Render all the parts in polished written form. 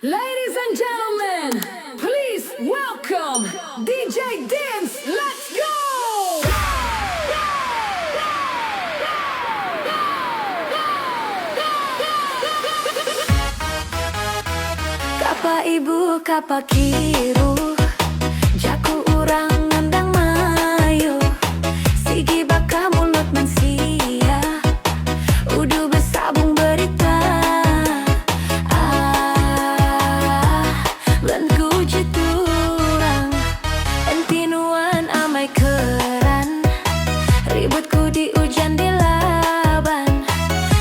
Ladies and gentlemen, please welcome DJ Dance. Let's go! Kapa ibu, kapa kiru, jaku urang ngandang mayo, sigi baka mulut mansia, udu besabung berita. Lenku jiturang, entinuan amai keran, ributku di hujan di laban,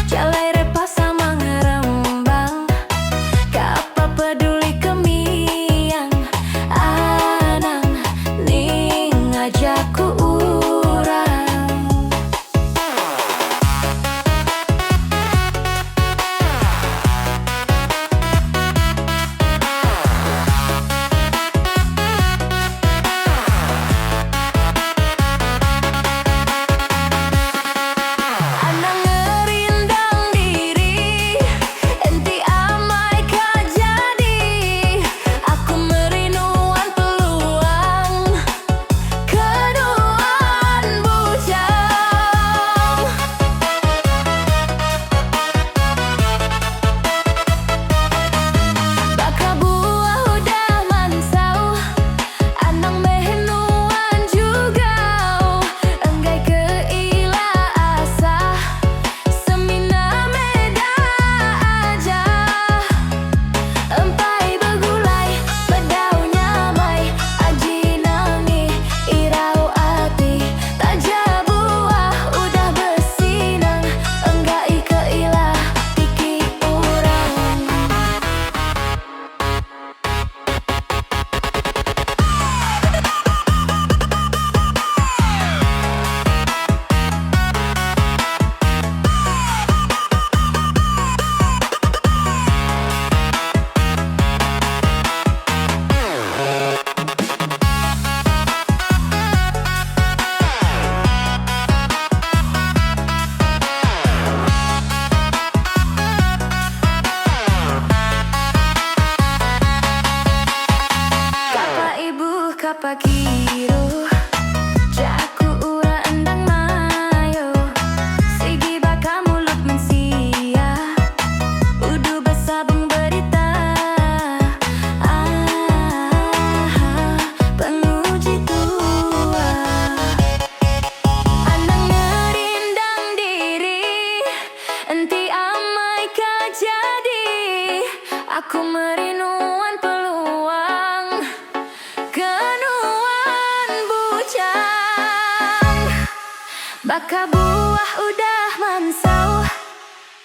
jalai repas sama ngerembang. Kapa peduli kemiang, anang ning ajakku urang. Anang ngerindang diri, enti amai kajadi. Aku merinuan peluang, keduaan bujang. Baka buah udah mansau, anang mehenuan juga. Enggai keila asa, semina meda aja. Empai begulai, bedau nyamai, aji nangi, irau ati. Taja buah udah bersinang, enggai keila tiki urang. Kapa ibu, kapa kiru, jaku ura endang mayo, sigi baka mulut mensia, udu besabung berita. Penguji tua, anang ngerindang diri, enti amai kajadi. Aku merinuan peluang, kenuan bujang. Baka buah udah mansau,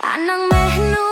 anang mehnu